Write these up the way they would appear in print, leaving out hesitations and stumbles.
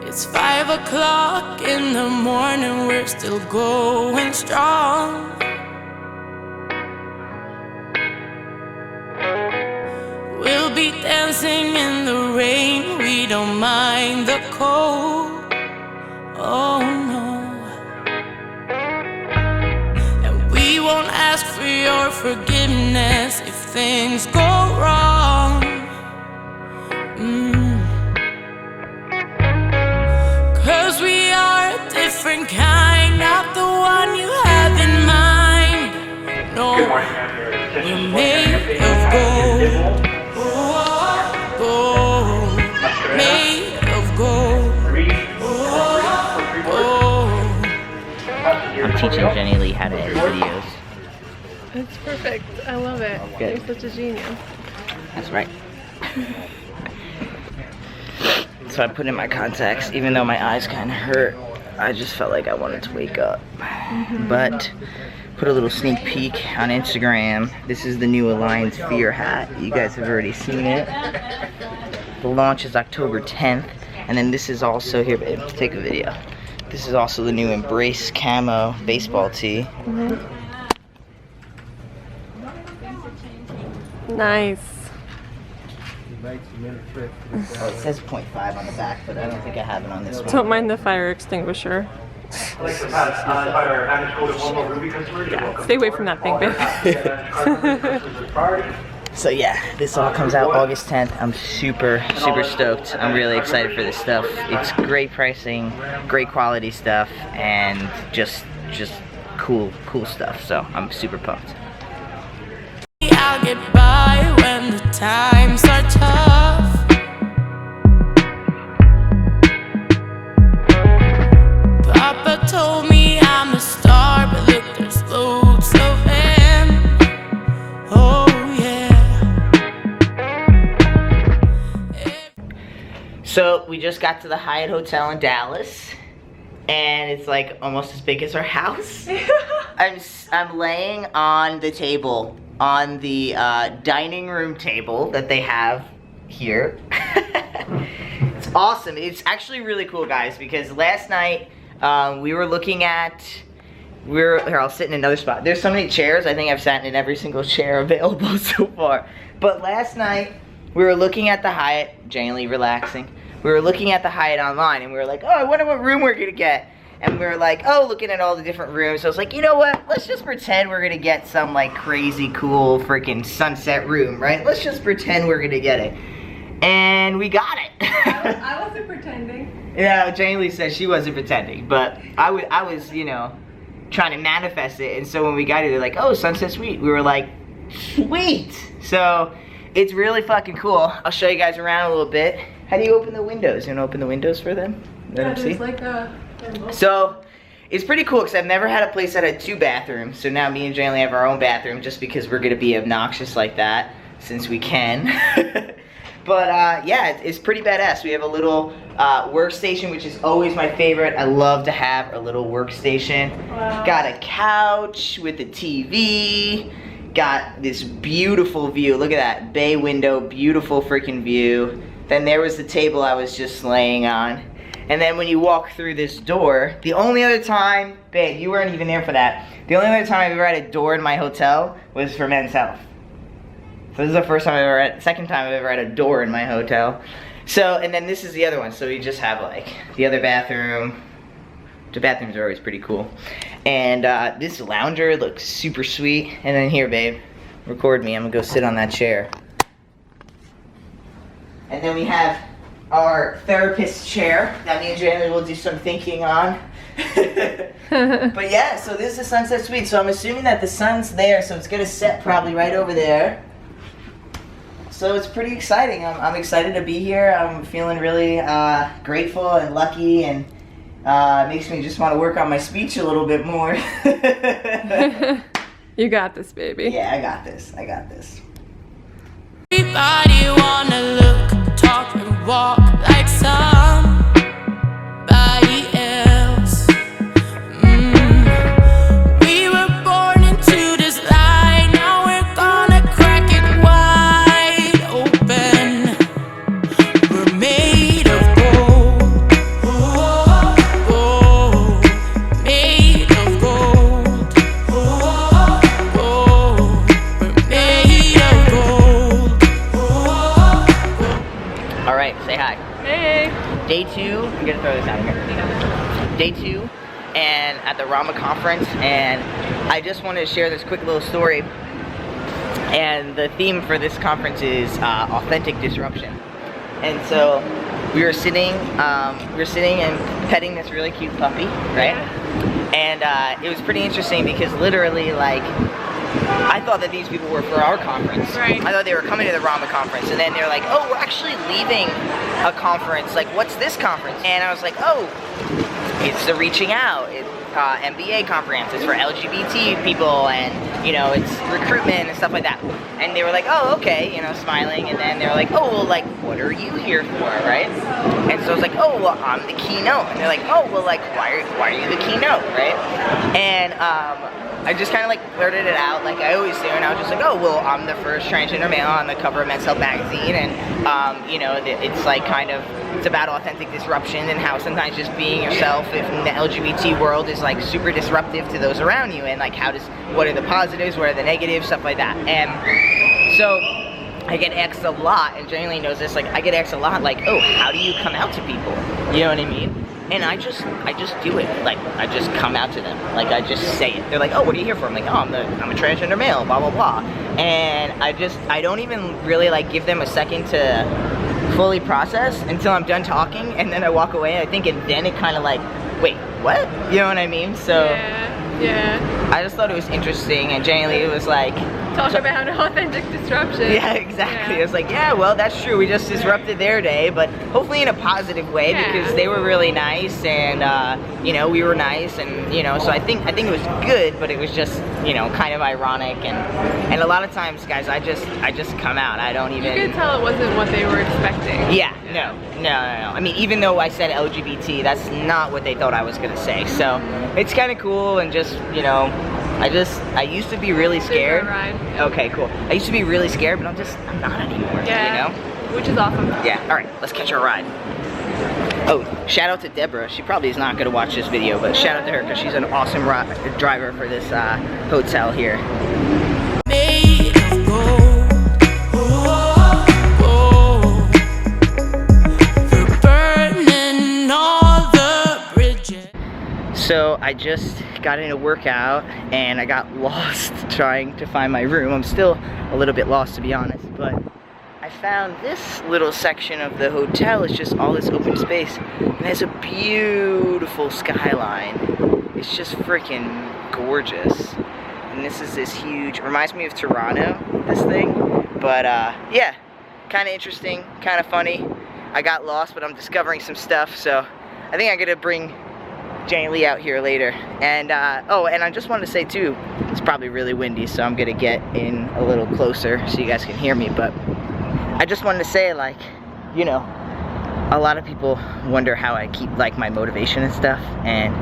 It's 5 o'clock in the morning, we're still going strong. We'll be dancing in the rain, we don't mind the cold. Oh no. And we won't ask for your forgiveness if things go wrong. Cause we are a different kind, not the one you have in mind. No, we're made of gold. Gold, made of gold. I'm teaching Jenny Lee how to edit videos. It's perfect. I love it. Good. You're such a genius. That's right. So I put in my contacts, even though my eyes kind of hurt. I just felt like I wanted to wake up. But put a little sneak peek on Instagram. This is the new Alliance Fear hat. You guys have already seen it. The launch is October 10th. And then this is also, here babe, take a video. This is also the new Embrace camo baseball tee. Nice. Oh, it says 0.5 on the back, but I don't think I have it on this one. Don't mind the fire extinguisher. Yeah, stay away from that thing, babe. So yeah, this all comes out August 10th. I'm super stoked. I'm really excited for this stuff. It's great pricing, great quality stuff, and just cool stuff. So I'm super pumped. I'll get by when the times are tough. Papa told me I'm a star, but look, there's loads of them. Oh yeah. So we just got to the Hyatt Hotel in Dallas, and it's like almost as big as our house. I'm laying on the table, on the dining room table that they have here. It's awesome. It's actually really cool, guys, because last night we were looking at, here, I'll sit in another spot. There's so many chairs. I think I've sat in every single chair available so far. But last night we were looking at the Hyatt, genuinely relaxing. We were looking at the Hyatt online, and we were like, oh, I wonder what room we're gonna get. And we were like, oh, looking at all the different rooms. So I was like, you know what? Let's just pretend we're gonna get some like crazy cool freaking sunset room, right? Let's just pretend we're gonna get it. And we got it. I wasn't pretending. Yeah, Jane Lee said she wasn't pretending, but I was, you know, trying to manifest it. And so when we got it, they're like, oh, sunset suite. We were like, sweet. So it's really fucking cool. I'll show you guys around a little bit. How do you open the windows? You wanna open the windows for them? Let them see. Like a... So it's pretty cool because I've never had a place that had 2 bathrooms. So now me and Jane Lee have our own bathroom just because we're gonna be obnoxious like that since we can. But yeah, it's pretty badass. We have a little workstation, which is always my favorite. I love to have a little workstation. Wow. Got a couch with a TV. Got this beautiful view. Look at that bay window, beautiful freaking view. Then there was the table I was just laying on. And then when you walk through this door, the only other time, babe, you weren't even there for that. The only other time I've ever had a door in my hotel was for Men's Health. So this is the first time I've ever had, second time I've ever had a door in my hotel. So, and then this is the other one. So we just have like the other bathroom. The bathrooms are always pretty cool. And this lounger looks super sweet. And then here, babe, record me. I'm gonna go sit on that chair. And then we have our therapist chair that me and Jamie will do some thinking on. But yeah, so this is the sunset suite. So I'm assuming that the sun's there, so it's gonna set probably right over there. So it's pretty exciting. I'm excited to be here. I'm feeling really grateful and lucky, and it makes me just want to work on my speech a little bit more. You got this, baby. Yeah, I got this. I got this. Anybody wanna look, talk, and walk like somebody else? We were born into this lie, now we're gonna crack it wide open. We're made of gold, gold, made of gold, gold. We're made of gold. All right, say hi. Hey. Day 2, I'm gonna throw this out here. Day 2, and at the Rama conference, and I just wanted to share this quick little story. And the theme for this conference is authentic disruption. And so we were sitting and petting this really cute puppy, right? And it was pretty interesting because literally, like, I thought that these people were for our conference. Right. I thought they were coming to the Rama conference, and then they're like, oh, we're actually leaving a conference. Like, what's this conference? And I was like, oh, it's the Reaching Out MBA conference. It's for LGBT people, and, you know, it's recruitment and stuff like that. And they were like, oh, okay, you know, smiling. And then they were like, oh, well, like, what are you here for, right? And so I was like, oh, well, I'm the keynote. And they're like, oh, well, like, why are you the keynote, right? And I just kind of like blurted it out like I always do, and I was just like, oh, well, I'm the first transgender male on the cover of Men's Health magazine, and you know, it's like kind of, it's about authentic disruption and how sometimes just being yourself in the LGBT world is like super disruptive to those around you, and like what are the positives, what are the negatives, stuff like that. And so I get asked a lot, and Jamie knows this, like I get asked a lot, like, oh, how do you come out to people? You know what I mean? And I just do it. Like, I just come out to them. Like, I just say it. They're like, oh, what are you here for? I'm like, oh, I'm a transgender male, blah, blah, blah. And I don't even really, like, give them a second to fully process until I'm done talking, and then I walk away, I think, and then it kind of like, wait, what? You know what I mean? So, yeah. I just thought it was interesting, and Jane Lee was like, Talk about authentic disruption. yeah, exactly. I was like, yeah, well, that's true. We just disrupted their day, but hopefully in a positive way, because they were really nice, and you know, we were nice, and you know, so I think it was good, but it was just, you know, kind of ironic, and a lot of times, guys, I just come out. I don't even. You could tell it wasn't what they were expecting. Yeah, no. I mean, even though I said LGBT, that's not what they thought I was gonna say. So it's kind of cool, and just, you know, I used to be really scared. Okay, cool. I used to be really scared, but I'm not anymore, you know? Which is awesome. Yeah, all right, let's catch our ride. Oh, shout out to Deborah. She probably is not gonna watch this video, but shout out to her because she's an awesome driver for this hotel here. Made of gold, gold. We're burning all the bridges. So I just got in a workout and I got lost trying to find my room. I'm still a little bit lost, to be honest, but I found this little section of the hotel. It's just all this open space, and it has a beautiful skyline. It's just freaking gorgeous. And this is this huge, reminds me of Toronto, this thing. But yeah, kind of interesting, kind of funny. I got lost, but I'm discovering some stuff, so I think I'm gonna bring Jane Lee out here later. And oh, and I just wanted to say too, it's probably really windy, so I'm gonna get in a little closer so you guys can hear me, but I just wanted to say, like, you know, a lot of people wonder how I keep, like, my motivation and stuff, and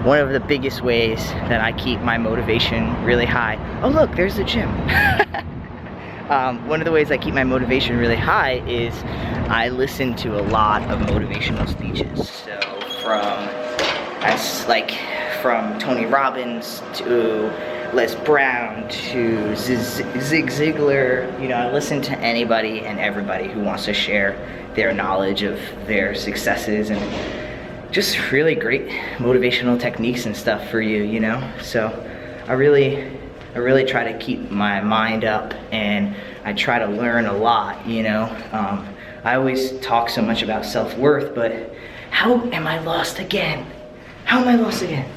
one of the biggest ways that I keep my motivation really high, oh look, there's the gym. One of the ways I keep my motivation really high is I listen to a lot of motivational speeches. So from Tony Robbins to Les Brown to Zig Ziglar, you know, I listen to anybody and everybody who wants to share their knowledge of their successes and just really great motivational techniques and stuff for you, you know? So I really try to keep my mind up, and I try to learn a lot, you know? I always talk so much about self-worth, but how am I lost again? How am I lost again?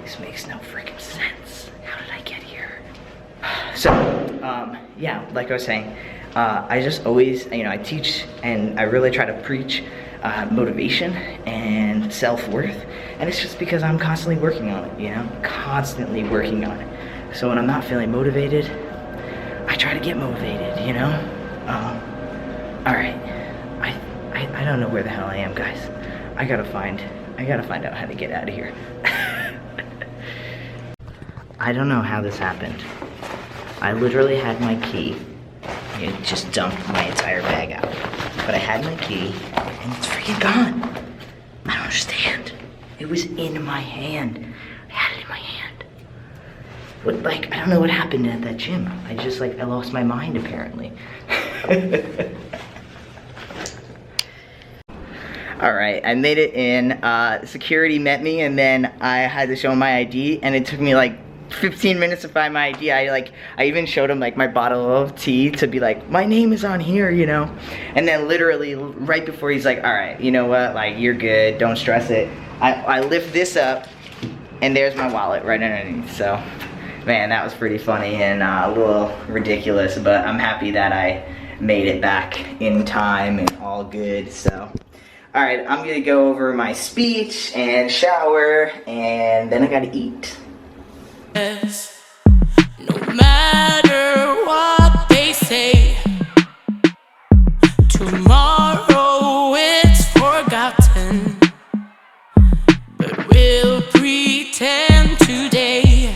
This makes no freaking sense. How did I get here? So, yeah, like I was saying, I just always, you know, I teach and I really try to preach motivation and self-worth, and it's just because I'm constantly working on it, you know? Constantly working on it. So when I'm not feeling motivated, I try to get motivated, you know? All right. I don't know where the hell I am, guys. I gotta find out how to get out of here. I don't know how this happened. I literally had my key. It just dumped my entire bag out. But I had my key, and it's freaking gone. I don't understand. It was in my hand. I had it in my hand. What, like, I don't know what happened at that gym. I lost my mind, apparently. All right, I made it in. Security met me, and then I had to show my ID, and it took me like 15 minutes to find my ID. I even showed him like my bottle of tea to be like, my name is on here, you know? And then literally right before he's like, all right, you know what? Like, you're good, don't stress it. I lift this up, and there's my wallet right underneath. So, man, that was pretty funny and a little ridiculous, but I'm happy that I made it back in time and all good, so. All right, I'm gonna go over my speech and shower, and then I gotta eat. No matter what they say, tomorrow it's forgotten, but we'll pretend today.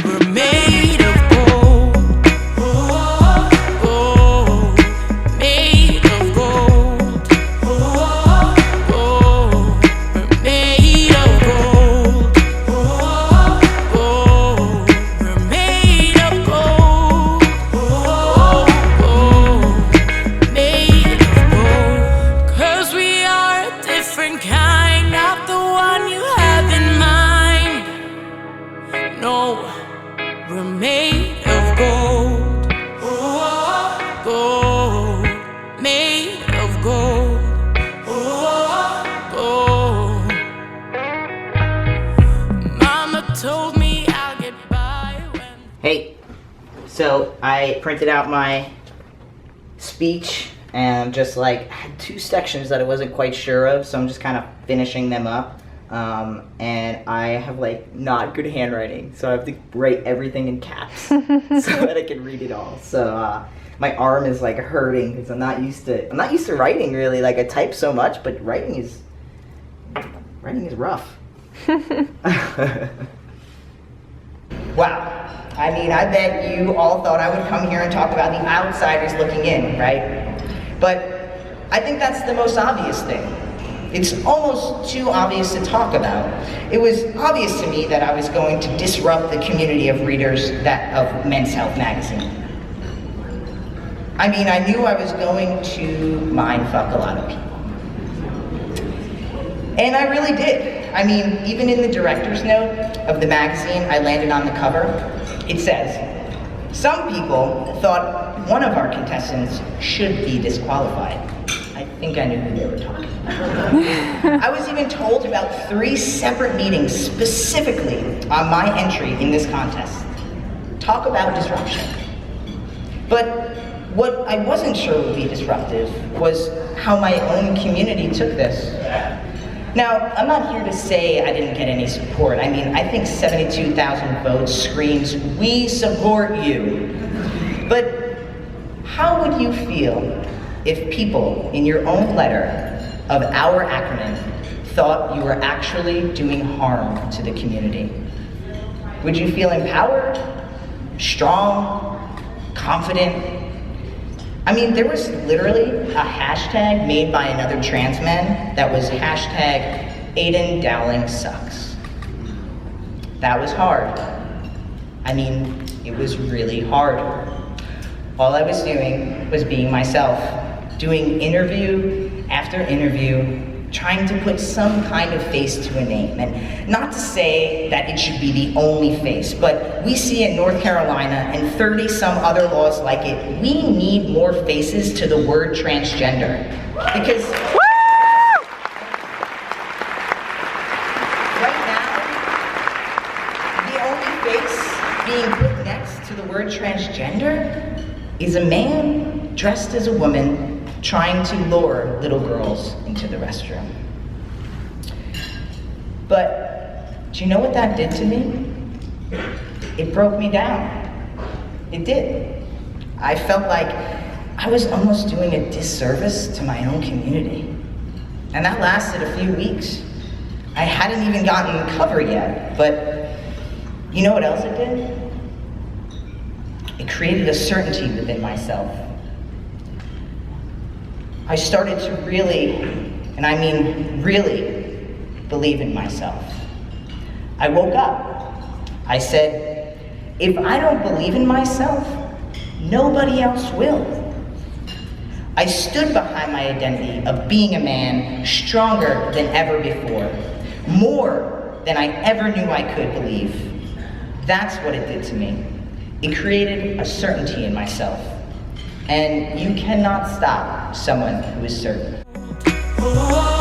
We're made of gold, gold, made of gold, gold. We're made of gold, gold. We're made of gold, gold, made of gold. 'Cause we are a different kind, not the one you have in mind. No, we're made of gold, gold, made of gold, gold. Mama told me I'll get by when. Hey, so I printed out my speech and just like had two sections that I wasn't quite sure of, so I'm just kind of finishing them up. And I have like not good handwriting, so I have to write everything in caps so that I can read it all. So my arm is like hurting because I'm not used to writing really. Like I type so much, but writing is rough. Wow. I mean, I bet you all thought I would come here and talk about the outsiders looking in, right? But I think that's the most obvious thing. It's almost too obvious to talk about. It was obvious to me that I was going to disrupt the community of readers of Men's Health magazine. I mean, I knew I was going to mindfuck a lot of people. And I really did. I mean, even in the director's note of the magazine I landed on the cover, it says, some people thought one of our contestants should be disqualified. I think I knew who they were talking about. I was even told about 3 separate meetings specifically on my entry in this contest. Talk about disruption. But what I wasn't sure would be disruptive was how my own community took this. Now, I'm not here to say I didn't get any support. I mean, I think 72,000 votes screams, we support you. But how would you feel if people in your own letter of our acronym thought you were actually doing harm to the community? Would you feel empowered, strong, confident? I mean, there was literally a hashtag made by another trans man that was hashtag Aydian Dowling sucks. That was hard. I mean, it was really hard. All I was doing was being myself, doing interview after interview, trying to put some kind of face to a name. And not to say that it should be the only face, but we see in North Carolina and 30 some other laws like it, we need more faces to the word transgender. Because right now, the only space being put next to the word transgender is a man dressed as a woman trying to lure little girls into the restroom. But do you know what that did to me? It broke me down. It did. I felt like I was almost doing a disservice to my own community. And that lasted a few weeks. I hadn't even gotten cover yet, but you know what else it did? It created a certainty within myself. I started to really, and I mean really, believe in myself. I woke up. I said, if I don't believe in myself, nobody else will. I stood behind my identity of being a man stronger than ever before, more than I ever knew I could believe. That's what it did to me. It created a certainty in myself. And you cannot stop someone who is certain. Oh.